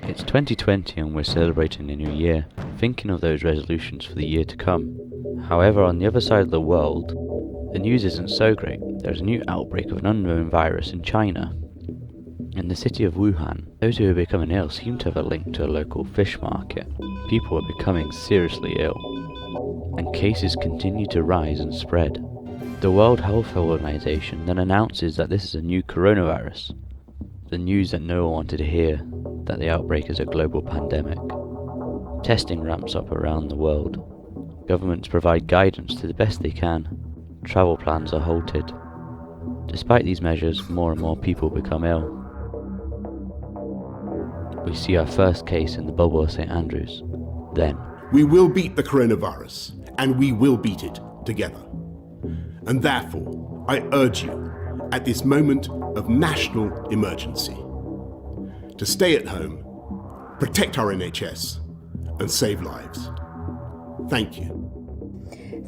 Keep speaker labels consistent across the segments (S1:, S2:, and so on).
S1: It's 2020 and we're celebrating a new year, thinking of those resolutions for the year to come. However, on the other side of the world, the news isn't so great. There's a new outbreak of an unknown virus in China. In the city of Wuhan, those who are becoming ill seem to have a link to a local fish market. People are becoming seriously ill, and cases continue to rise and spread. The World Health Organization then announces that this is a new coronavirus. The news that no one wanted to hear, that the outbreak is a global pandemic. Testing ramps up around the world. Governments provide guidance to the best they can. Travel plans are halted. Despite these measures, more and more people become ill. We see our first case in the bubble of St. Andrews. Then,
S2: we will beat the coronavirus, and we will beat it together. And therefore, I urge you, at this moment of national emergency, to stay at home, protect our NHS, and save lives. Thank you.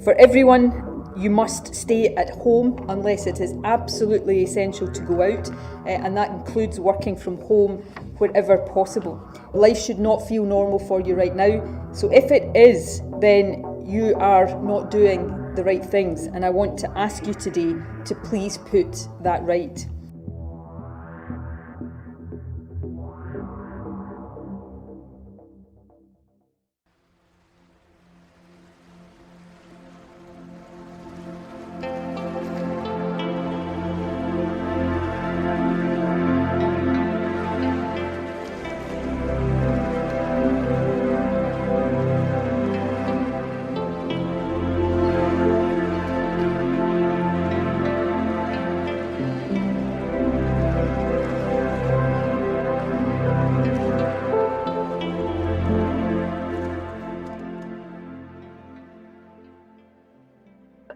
S3: For everyone, you must stay at home unless it is absolutely essential to go out, and that includes working from home wherever possible. Life should not feel normal for you right now, so if it is, then you are not doing the right things, and I want to ask you today to please put that right.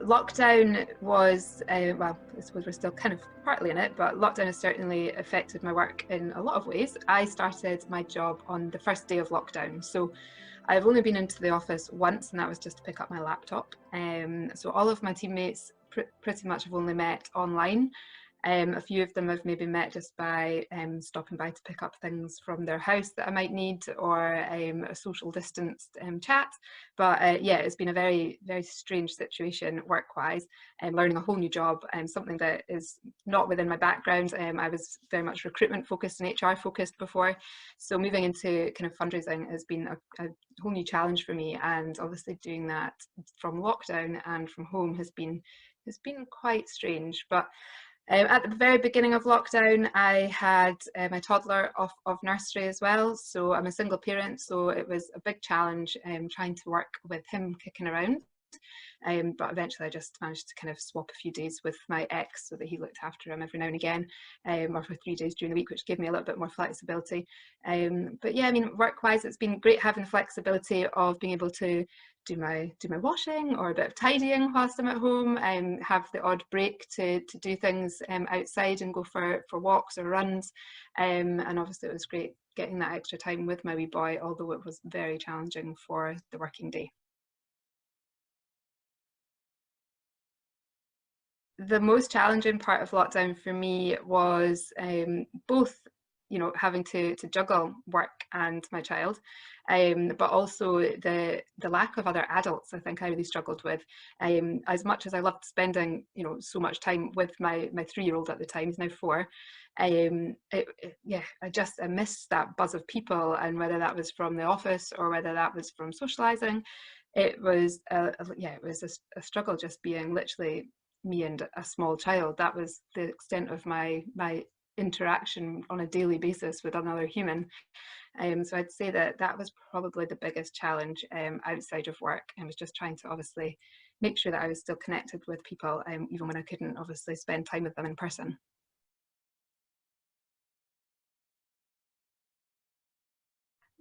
S4: Lockdown was, well, I suppose we're still kind of partly in it, but lockdown has certainly affected my work in a lot of ways. I started my job on the first day of lockdown, so I've only been into the office once, and that was just to pick up my laptop. So all of my teammates pretty much have only met online. A few of them I've maybe met just by stopping by to pick up things from their house that I might need, or a social distanced chat. But yeah, it's been a very, very strange situation work-wise, and learning a whole new job, and something that is not within my background. I was very much recruitment focused and HR focused before, so moving into kind of fundraising has been a whole new challenge for me, and obviously doing that from lockdown and from home has been quite strange. But at the very beginning of lockdown, I had my toddler off of nursery as well, so I'm a single parent, so it was a big challenge trying to work with him kicking around. But eventually I just managed to kind of swap a few days with my ex so that he looked after him every now and again, or for 3 days during the week, which gave me a little bit more flexibility. But yeah, I mean, work-wise, it's been great having the flexibility of being able to do my washing or a bit of tidying whilst I'm at home, have the odd break to do things outside and go for walks or runs. And obviously it was great getting that extra time with my wee boy, although it was very challenging for the working day. The most challenging part of lockdown for me was both, you know, having to juggle work and my child, but also the lack of other adults. I think I really struggled with. As much as I loved spending, you know, so much time with my 3-year-old at the time, he's now 4. Yeah, I missed that buzz of people, and whether that was from the office or whether that was from socializing, it was it was a struggle just being literally me and a small child. That was the extent of my interaction on a daily basis with another human. So I'd say that was probably the biggest challenge outside of work, and was just trying to obviously make sure that I was still connected with people, even when I couldn't obviously spend time with them in person.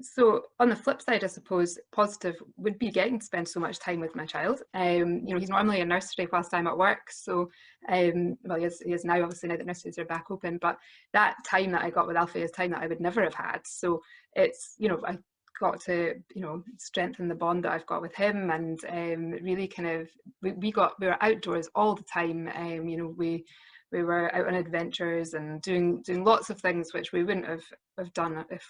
S4: So on the flip side, I suppose positive would be getting to spend so much time with my child. You know, he's normally in nursery whilst I'm at work. So, well, he is now, obviously, now that nurseries are back open. But that time that I got with Alfie is time that I would never have had. So it's, you know, I got to, you know, strengthen the bond that I've got with him, and really kind of we were outdoors all the time. You know, we we were out on adventures and doing lots of things which we wouldn't have done if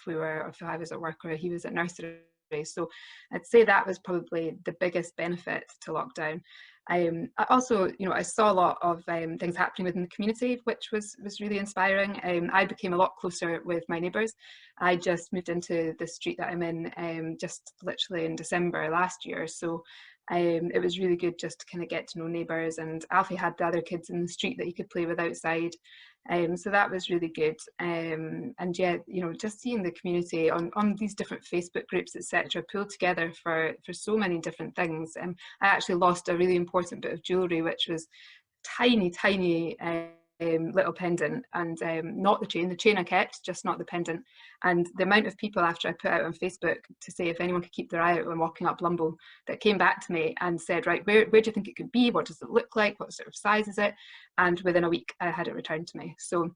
S4: I was at work or he was at nursery. So I'd say that was probably the biggest benefit to lockdown. I also, I saw a lot of things happening within the community, which was really inspiring. I became a lot closer with my neighbours. I just moved into the street that I'm in just literally in December last year. So it was really good just to kind of get to know neighbours, and Alfie had the other kids in the street that he could play with outside. So that was really good. And yeah, just seeing the community on these different Facebook groups, etc., pulled together for so many different things. I actually lost a really important bit of jewellery, which was tiny little pendant, and not the chain I kept, just not the pendant. And the amount of people after I put out on Facebook to say if anyone could keep their eye out when walking up Lumble, that came back to me and said, right, where do you think it could be? What does it look like? What sort of size is it? And within a week I had it returned to me. So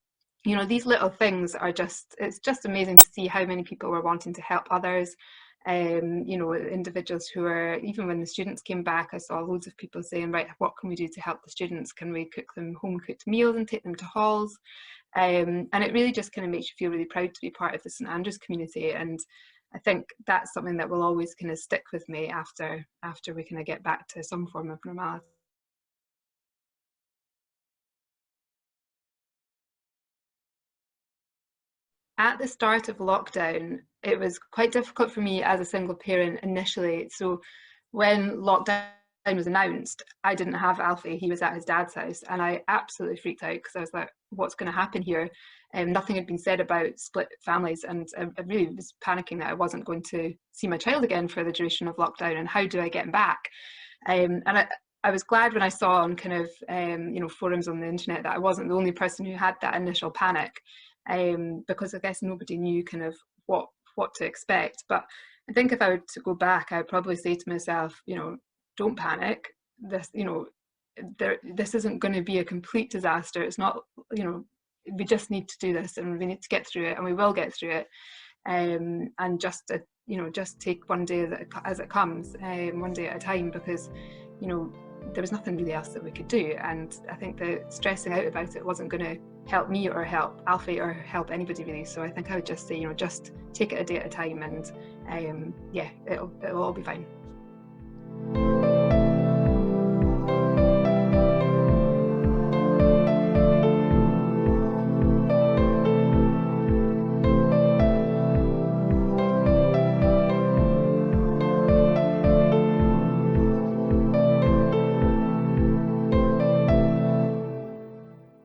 S4: these little things it's just amazing to see how many people were wanting to help others. Individuals who are, even when the students came back, I saw loads of people saying, right, what can we do to help the students? Can we cook them home cooked meals and take them to halls? And it really just kind of makes you feel really proud to be part of the St Andrews community. And I think that's something that will always kind of stick with me after we kind of get back to some form of normality. At the start of lockdown, it was quite difficult for me as a single parent initially. So when lockdown was announced, I didn't have Alfie. He was at his dad's house, and I absolutely freaked out because I was like, what's going to happen here? Nothing had been said about split families, and I really was panicking that I wasn't going to see my child again for the duration of lockdown, and how do I get him back? And I was glad when I saw on kind of forums on the internet that I wasn't the only person who had that initial panic. Because I guess nobody knew kind of what to expect. But I think if I were to go back, I'd probably say to myself, don't panic. This isn't going to be a complete disaster. It's not, we just need to do this, and we need to get through it, and we will get through it. And just take one day as it comes, one day at a time, because there was nothing really else that we could do. And I think that stressing out about it wasn't going to help me or help Alfie or help anybody really. So I think I would just say, just take it a day at a time, and it'll all be fine.